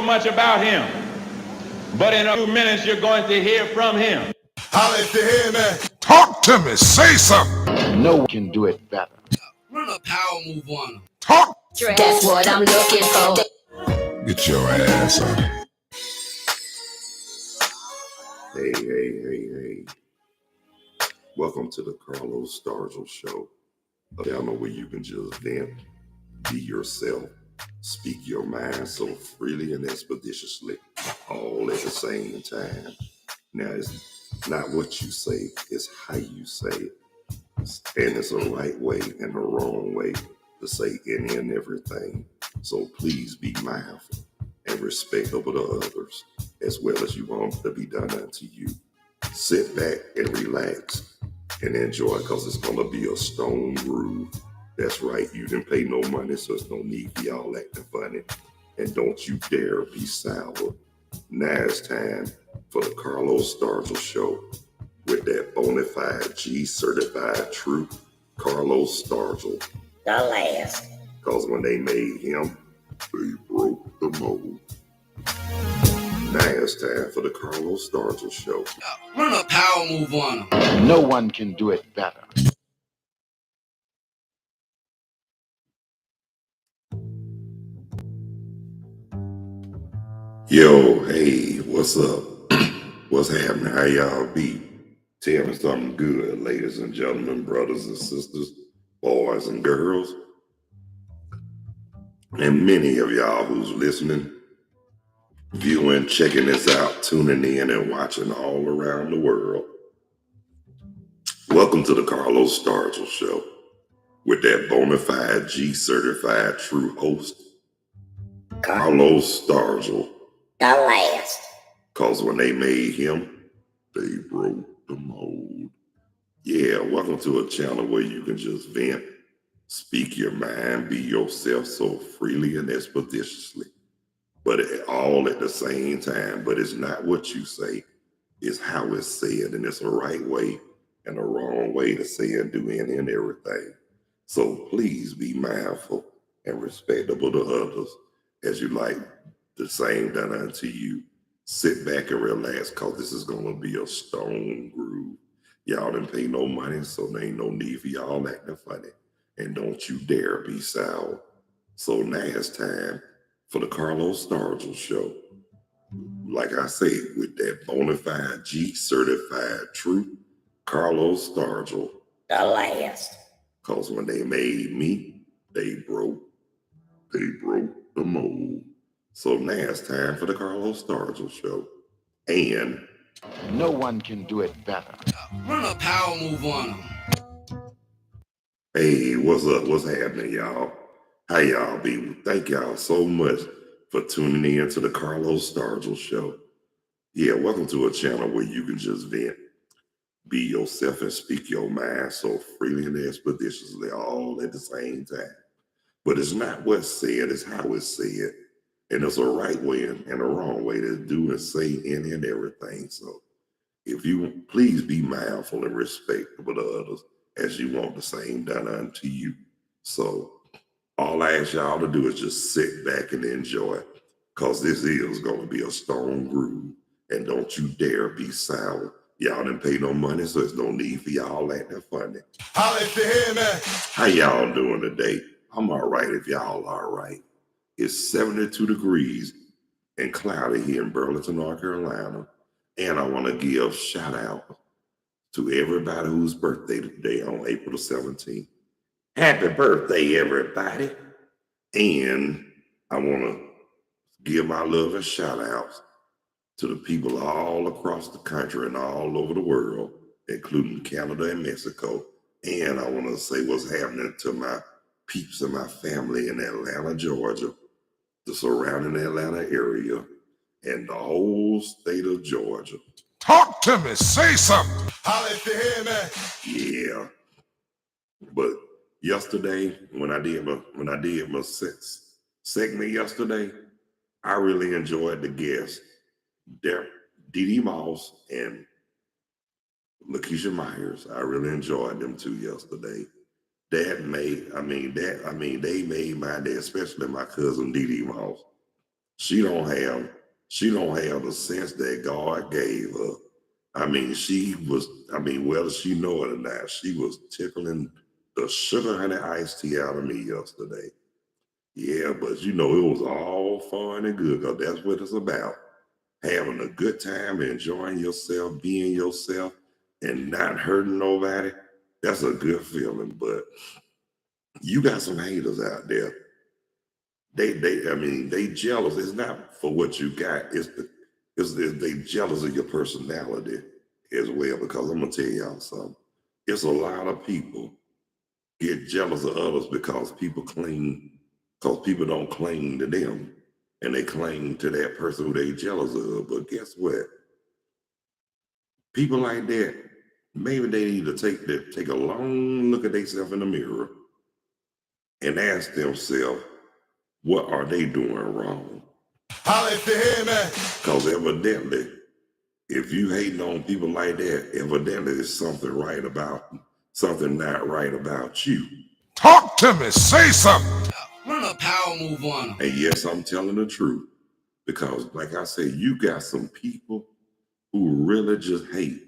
much about him, but in a few minutes you're going to hear from him. Holla if you hear me. Talk to me. Say something. No one can do it better. Run a power move on him. Talk. That's what I'm looking for. Get your ass up. Hey. Welcome to the Carlos Stargell Show. A channel where you can just vent, be yourself, speak your mind so freely and expeditiously, all at the same time. Now, it's not what you say, it's how you say it. And it's a right way and a wrong way to say any and everything. So please be mindful and respectable to others, as well as you want to be done unto you. Sit back and relax and enjoy, because it's going to be a stone groove. That's right, you didn't pay no money, so there's no need for y'all acting funny. And don't you dare be sour. Now it's time for the Carlos Stargell Show with that bona fide G-certified true Carlos Stargell. The last. Because when they made him, they broke the mold. Now it's time for the Carlos Stargell Show. Run a power move on him. No one can do it better. Yo, hey, what's up? What's happening? How y'all be? Tell me something good, ladies and gentlemen, brothers and sisters, boys and girls, and many of y'all who's listening, viewing, checking this out, tuning in and watching all around the world. Welcome to the Carlos Stargell Show with that bona fide G-certified true host, Carlos Stargell. The last. Because when they made him, they broke the mold. Yeah, welcome to a channel where you can just vent, speak your mind, be yourself so freely and expeditiously, but all at the same time. But it's not what you say, it's how it's said, and it's a right way and a wrong way to say and do any and everything. So please be mindful and respectable to others as you like the same done unto you. Sit back and relax, because this is going to be a stone groove. Y'all didn't pay no money, so there ain't no need for y'all acting funny. And don't you dare be sour. So now it's time for the Carlos Stargell Show. Like I say, with that bona fide G-certified true Carlos Stargell. The last. Because when they made me, they broke the mold. So now it's time for the Carlos Stargell Show. And no one can do it better. Run a power move on him. hey, what's up? What's happening, y'all? How y'all be? Thank y'all so much for tuning in to the Carlos Stargell Show. Yeah, welcome to a channel where you can just vent, be yourself and speak your mind so freely and expeditiously, all at the same time. But it's not what's said, it's how it's said. And there's a right way and a wrong way to do and say any and everything. So if you please be mindful and respectable to others as you want the same done unto you. So all I ask y'all to do is just sit back and enjoy, because this is going to be a stone groove. And don't you dare be sour. Y'all didn't pay no money, so there's no need for y'all acting funny. Holla if you hear me. How y'all doing today? I'm all right if y'all all right. It's 72 degrees and cloudy here in Burlington, North Carolina. And I want to give shout out to everybody whose birthday today on April the 17th. Happy birthday, everybody. And I want to give my love and shout outs to the people all across the country and all over the world, including Canada and Mexico. And I want to say what's happening to my peeps and my family in Atlanta, Georgia, the surrounding Atlanta area, and the whole state of Georgia. Talk to me. Say something. Holla if you hear me. Yeah. But yesterday, when I did my segment yesterday, I really enjoyed the guests, Dee Moss and Lakeisha Myers. I really enjoyed them two yesterday. They made my day, especially my cousin Dee Moss. She don't have the sense that God gave her. Whether she know it or not, she was tickling the sugar honey iced tea out of me yesterday. Yeah, but it was all fun and good because that's what it's about. Having a good time, enjoying yourself, being yourself, and not hurting nobody. That's a good feeling. But you got some haters out there. They jealous. It's not for what you got. They jealous of your personality as well. Because I'm gonna tell y'all something. It's a lot of people get jealous of others because people don't cling to them, and they cling to that person who they jealous of. But guess what? People like that, maybe they need to take a long look at themselves in the mirror and ask themselves, what are they doing wrong? Because evidently, if you hating on people like that, evidently there's something not right about you. Talk to me. Say something. Run a power move on them. And yes, I'm telling the truth. Because like I said, you got some people who really just hate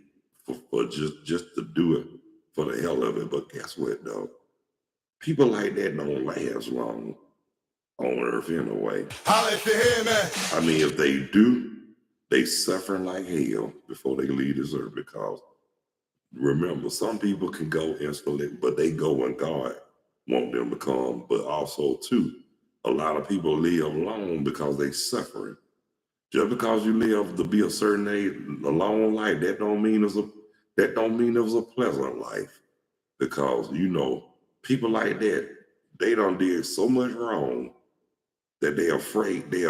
for just to do it for the hell of it. But guess what, though? People like that don't last long on earth anyway. If they do, they suffering like hell before they leave this earth. Because remember, some people can go instantly, but they go when God want them to come. But also, too, a lot of people live long because they suffering. Just because you live to be a certain age, a long life, that don't mean it was a pleasant life. Because people like that, they done did so much wrong that they afraid. They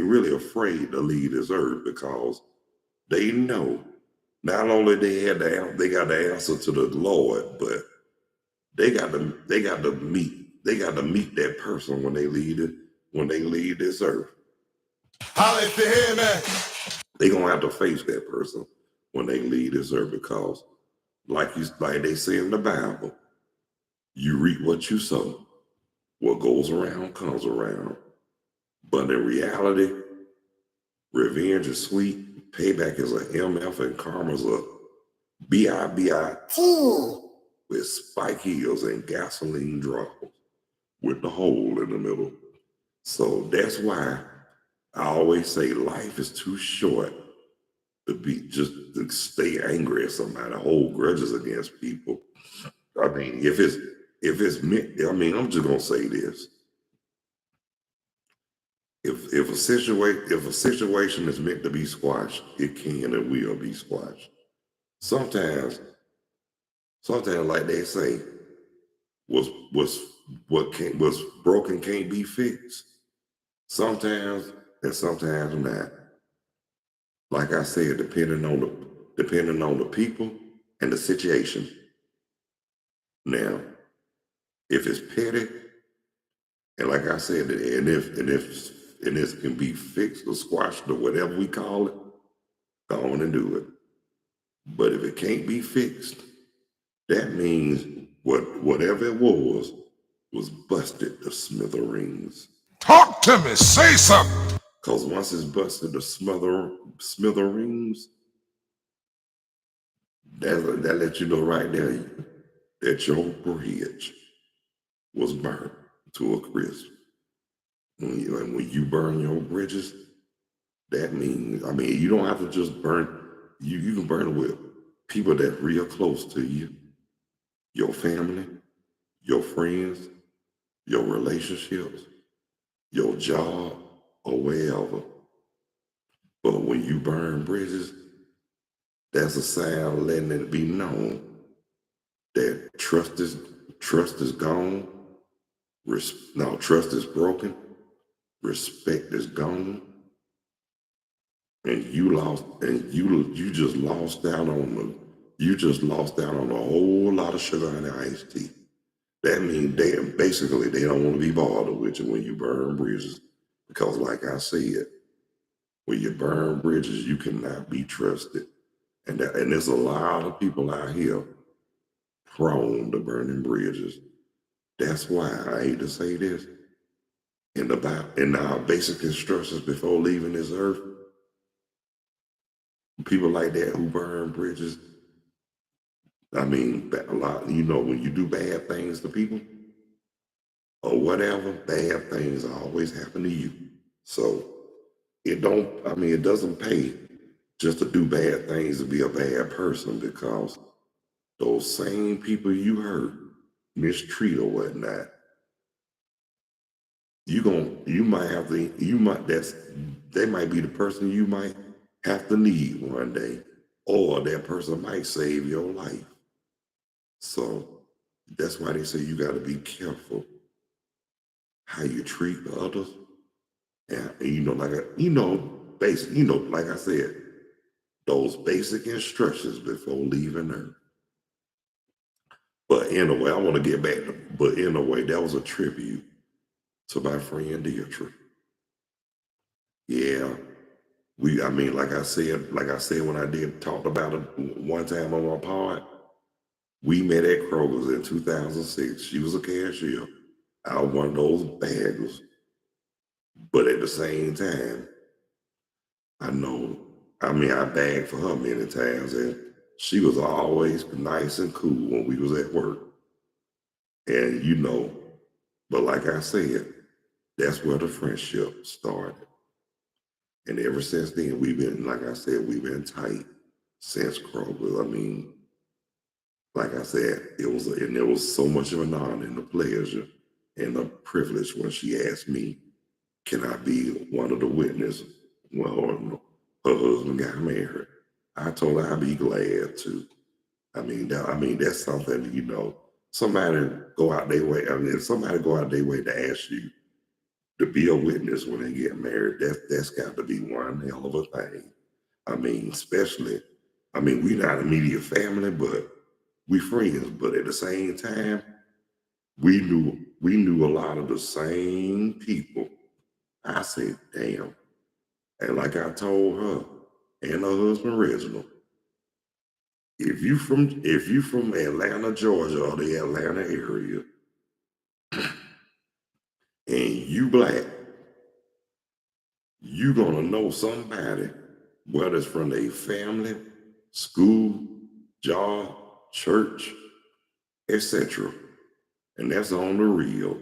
really afraid to leave this earth because they know not only they got the answer to the Lord, but they got to meet that person when they leave this earth. They gonna have to face that person when they leave this earth because, like they say in the Bible, you reap what you sow. What goes around comes around. But in reality, revenge is sweet, payback is a MF, and karma's a BIBIT with spike heels and gasoline drops with the hole in the middle. So that's why I always say life is too short to stay angry at somebody, hold grudges against people. If it's meant, I'm just gonna say this. If a situation is meant to be squashed, it can and will be squashed. Sometimes like they say, was broken can't be fixed. Sometimes and sometimes not. Like I said, depending on the people and the situation. Now, if it's petty, and like I said, and if it can be fixed or squashed or whatever we call it, go on and do it. But if it can't be fixed, that means whatever it was busted to smithereens. Talk to me. Say something. Because once it's busted to smithereens, that lets you know right there that your bridge was burnt to a crisp. And when you burn your bridges, that means, you don't have to just burn, you can burn it with people that's real close to you, your family, your friends, your relationships, your job, or wherever. But when you burn bridges, that's a sign letting it be known that trust is gone. Trust is broken. Respect is gone. And you just lost out on a whole lot of sugar honey iced tea. That means they don't want to be bothered with you when you burn bridges. Because like I said, when you burn bridges, you cannot be trusted. And there's a lot of people out here prone to burning bridges. That's why I hate to say this, in our basic instructions before leaving this earth, people like that who burn bridges, I mean, a lot, when you do bad things to people or whatever, bad things always happen to you. So it doesn't pay just to do bad things to be a bad person, because those same people you hurt, mistreat or whatnot, they might be the person you might have to need one day, or that person might save your life. So that's why they say you got to be careful how you treat others. And like I said, those basic instructions before leaving Earth. But anyway, I want to get back to, but in a way, that was a tribute to my friend Deirdre. Yeah, like I said when I talked about it one time on my pod, we met at Kroger's in 2006. She was a cashier. I was one of those baggers. But at the same time, I bagged for her many times, and she was always nice and cool when we was at work. And but like I said, that's where the friendship started. And ever since then, we've been tight since Kroger. Like I said, it was so much of an honor and a pleasure and a privilege when she asked me, can I be one of the witnesses when her husband got married? I told her I'd be glad to. That's something, somebody go out their way. If somebody go out their way to ask you to be a witness when they get married, that's got to be one hell of a thing. Especially, we're not immediate family, but we friends. But at the same time, we knew a lot of the same people. I said, damn. And like I told her and her husband Reginald, if you from Atlanta, Georgia, or the Atlanta area, and you Black, you gonna know somebody, whether it's from their family, school, job, church, etc. And that's on the real,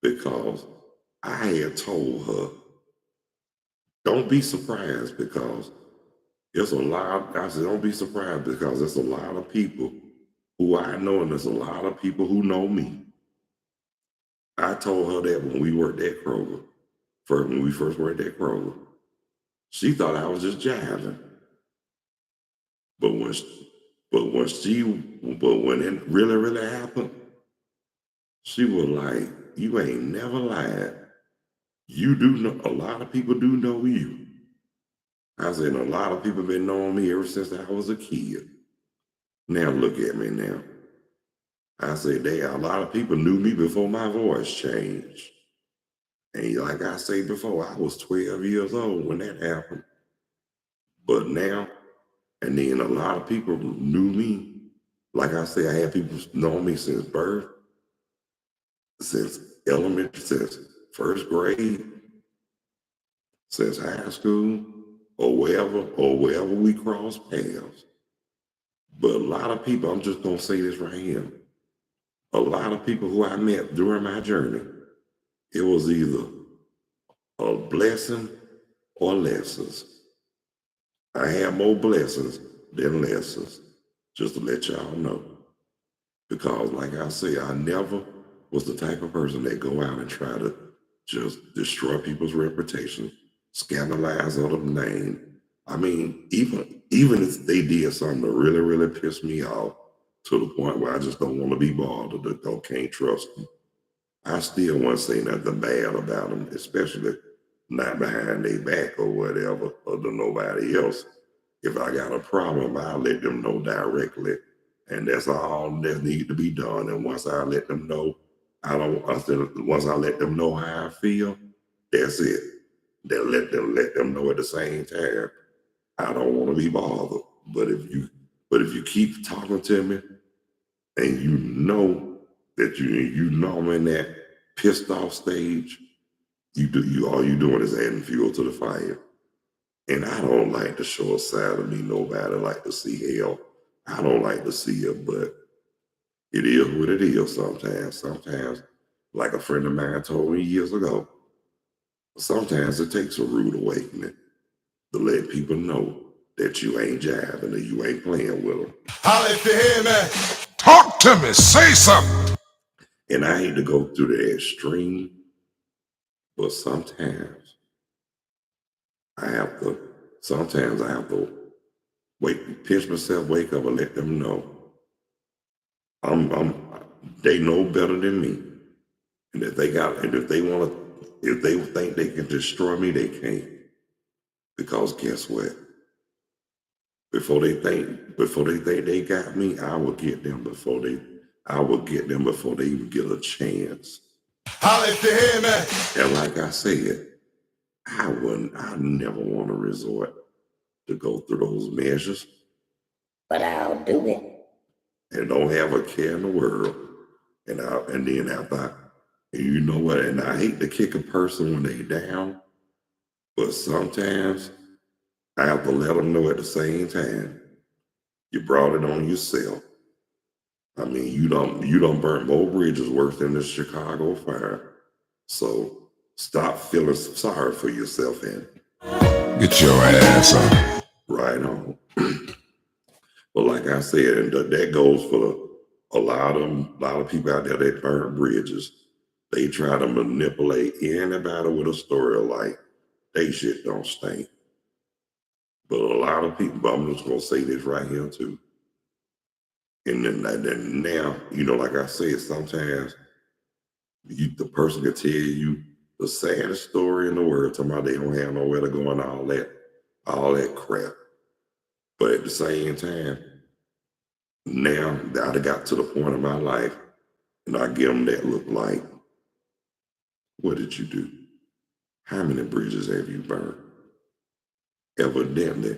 because I had told her, don't be surprised, because I said, don't be surprised, because there's a lot of people who I know, and there's a lot of people who know me. I told her that when we worked at Kroger, when we first worked at Kroger, she thought I was just jiving. But when it really, really happened, she was like, you ain't never lied. You do know, a lot of people do know you. I said, a lot of people been knowing me ever since I was a kid. Now look at me now. I said, a lot of people knew me before my voice changed. And like I said before, I was 12 years old when that happened. But now, and then a lot of people knew me. Like I said, I had people know me since birth, since elementary, since first grade, since high school, or wherever we cross paths. But a lot of people, I'm just gonna say this right here. A lot of people who I met during my journey, it was either a blessing or lessons. I had more blessings than lessons, just to let y'all know. Because like I say, I never was the type of person that go out and try to just destroy people's reputation, scandalize other name. Even if they did something that really, really pissed me off to the point where I just don't want to be bothered, or can't trust them, I still won't say nothing bad about them, especially not behind their back or whatever, or to nobody else. If I got a problem, I'll let them know directly, and that's all that needs to be done. And once I let them know, once I let them know how I feel, that's it. Then let them know at the same time, I don't want to be bothered. But if you keep talking to me, and you know that you know I'm in that pissed off stage, You all you doing is adding fuel to the fire. And I don't like to show a side of me nobody like to see hell. I don't like to see it, but it is what it is sometimes. Sometimes, like a friend of mine told me years ago, sometimes it takes a rude awakening to let people know that you ain't jiving or you ain't playing with them. Holla if you hear me. Talk to me. Say something. And I hate to go through the extreme, but sometimes sometimes I have to pinch myself, wake up and let them know they know better than me. And if they think they can destroy me, they can't. Because guess what? Before they think they got me, I will get them before they even get a chance. Holla if you hear me. And like I said, I never want to resort to go through those measures. But I'll do it. And don't have a care in the world. And then after you know what, and I hate to kick a person when they down, but sometimes I have to let them know at the same time, you brought it on yourself. I mean, you don't burn more bridges worse than the Chicago fire. So stop feeling sorry for yourself and Get your ass up. right on. But like I said, and that goes for a lot of people out there that burn bridges. They try to manipulate anybody with a story like they shit don't stink. But a lot of people, but I'm just gonna say this right here too. And then now, like I said, sometimes the person can tell you the saddest story in the world, talking about they don't have nowhere to go and all that crap. But at the same time, now I got to the point in my life, and I give them that look like, what did you do? How many bridges have you burned? Evidently,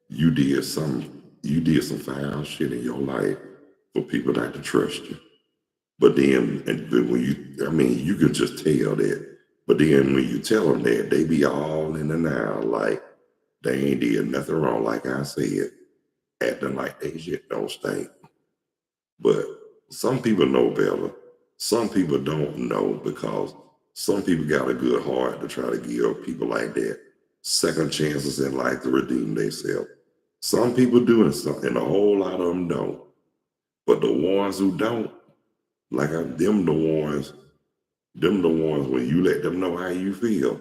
you did some foul shit in your life for people not to trust you. But then, you can just tell that. But then when you tell them that, they be all in the now, like they ain't did nothing wrong, like I said, acting like they shit don't stink. But some people know better. Some people don't know because some people got a good heart to try to give people like that second chances in life to redeem themselves. Some people do, and a whole lot of them don't. But the ones who don't, them the ones when you let them know how you feel,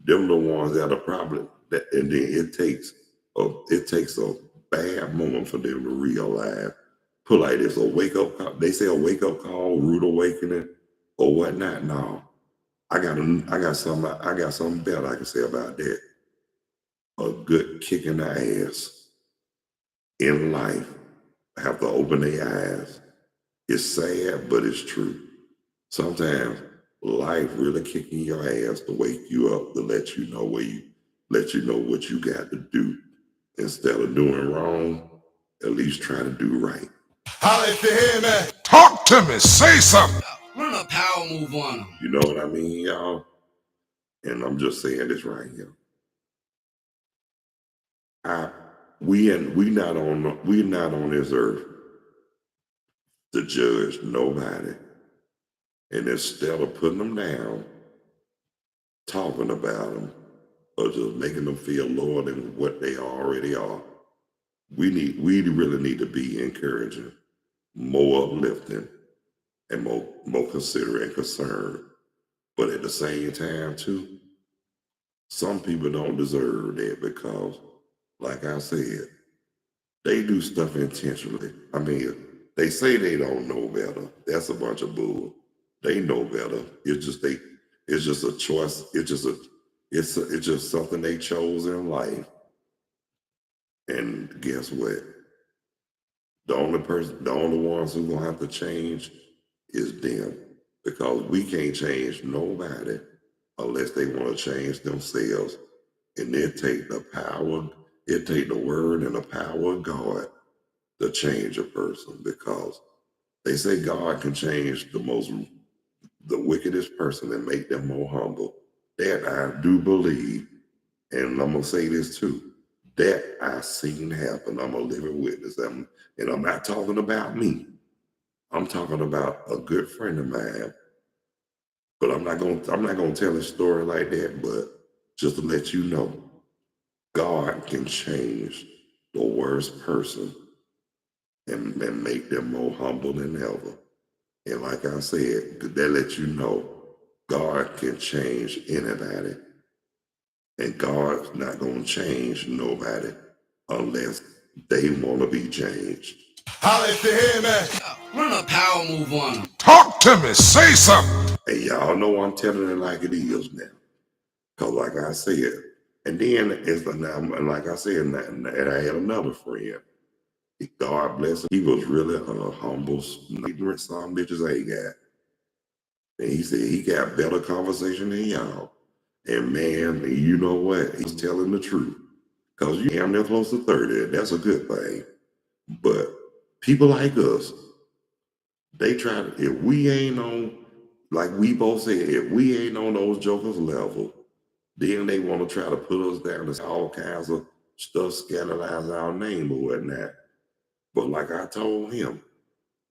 them the ones that are probably that, and then it takes a bad moment for them to realize. Put like this, a wake up call. They say a wake up call, rude awakening, or whatnot. No, I got something better I can say about that. A good kick in the ass in life. Have to open their eyes. It's sad, but it's true. Sometimes life really kicking your ass to wake you up, to let you know what you got to do. Instead of doing wrong, at least try to do right. Holla if you hear me. Talk to me. Say something. Run a power move on them. You know what I mean, y'all? And I'm just saying this right here. We're not on this earth to judge nobody. And instead of putting them down, talking about them, or just making them feel lower than what they already are, we really need to be encouraging, more uplifting, and more considerate and concerned. But at the same time, too, some people don't deserve that because, like I said, they do stuff intentionally. I mean, they say they don't know better. That's a bunch of bull. They know better. It's just a choice. It's just something they chose in life. And guess what? The only ones who gonna have to change is them. Because we can't change nobody unless they want to change themselves. And it take the word and the power of God to change a person, because they say God can change the wickedest person and make them more humble. That I do believe, and I'm gonna say this too, that I seen happen. I'm a living witness. And I'm not talking about me. I'm talking about a good friend of mine. But I'm not gonna tell a story like that, but just to let you know, God can change the worst person and make them more humble than ever. And like I said, that lets you know God can change anybody. And God's not going to change nobody unless they want to be changed. Holla if you hear me. Run a power move on him. Talk to me. Say something. And y'all know I'm telling it like it is now. Because like I said, and then it's like I said, and I had another friend. God bless him. He was really humble, ignorant, some bitches ain't got. And he said he got better conversation than y'all. And man, you know what? He's telling the truth. Because you damn near close to 30. That's a good thing. But people like us, they try to, if we ain't on, like we both said, if we ain't on those jokers level, then they want to try to put us down to all kinds of stuff, scandalize our name or whatnot. But like I told him,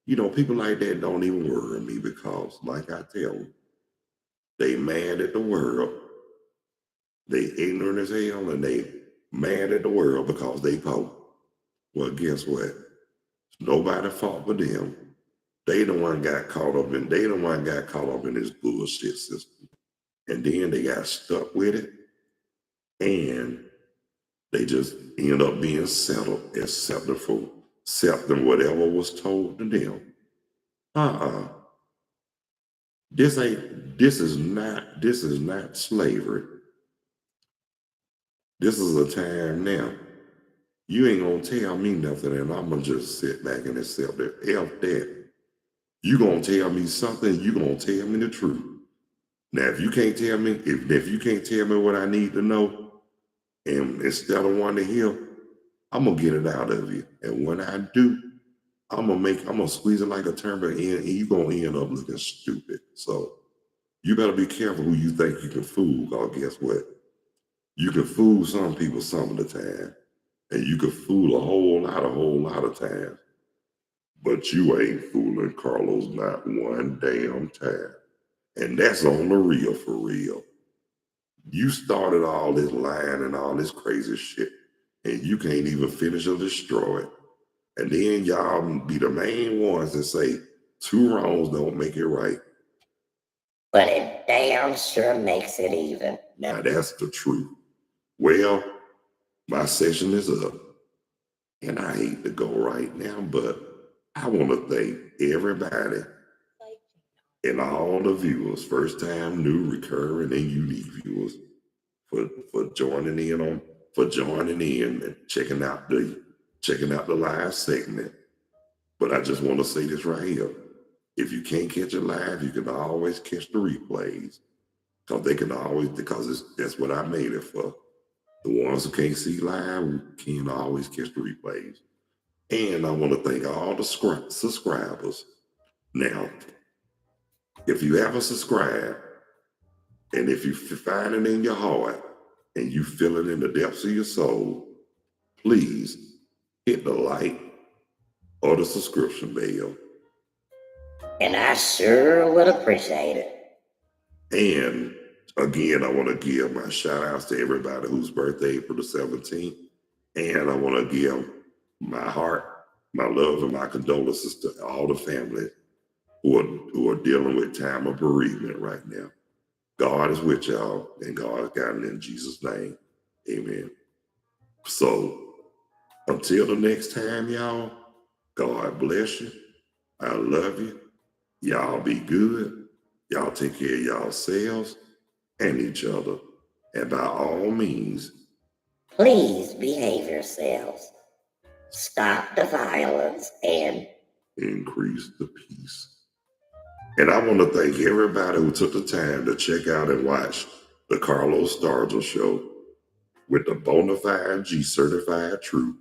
people like that don't even worry me because, like I tell them, they mad at the world. They ignorant as hell and they mad at the world because they poor. Well, guess what? Nobody fought for them. They the one got caught up in this bullshit system. And then they got stuck with it. And they just end up being settled, accepting whatever was told to them. This is not slavery. This is a time now. You ain't gonna tell me nothing and I'm gonna just sit back and accept it. F that. You gonna tell me something, you gonna tell me the truth. Now if you can't tell me, if you can't tell me what I need to know, and instead of wanting to hear, I'm gonna get it out of you. And when I do, I'm gonna squeeze it like a turnip and you gonna end up looking stupid. So you better be careful who you think you can fool, because guess what? You can fool some people some of the time. And you can fool a whole lot of times. But you ain't fooling Carlos not one damn time. And that's on the real for real. You started all this lying and all this crazy shit, and you can't even finish or destroy it. And then y'all be the main ones that say two wrongs don't make it right. But it damn sure makes it even. Now that's the truth. Well, my session is up. And I hate to go right now, but I want to thank everybody and all the viewers, first time, new, recurring, and unique viewers for joining in and checking out the live segment. But I just want to say this right here. If you can't catch it live, you can always catch the replays. Because that's what I made it for. The ones who can't see live can always catch the replays. And I want to thank all the subscribers. Now, if you haven't subscribed, and if you find it in your heart, and you feel it in the depths of your soul, please hit the like or the subscription bell. And I sure would appreciate it. And again, I want to give my shout outs to everybody whose birthday April the 17th. And I want to give my heart, my love, and my condolences to all the families who are dealing with time of bereavement right now. God is with y'all, and God's got it in Jesus' name. Amen. So until the next time, y'all, God bless you. I love you. Y'all be good. Y'all take care of yourselves and each other. And by all means, Please behave yourselves. Stop the violence and increase the peace. And I want to thank everybody who took the time to check out and watch the Carlos Stargell Show with the bona fide G certified truth.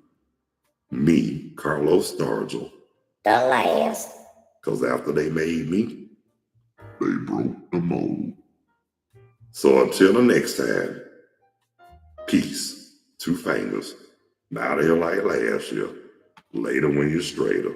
Me, Carlos Stargell. the last. Because after they made me, they broke the mold. So until the next time, peace. Two fingers. Not here like last year. Later when you're straighter.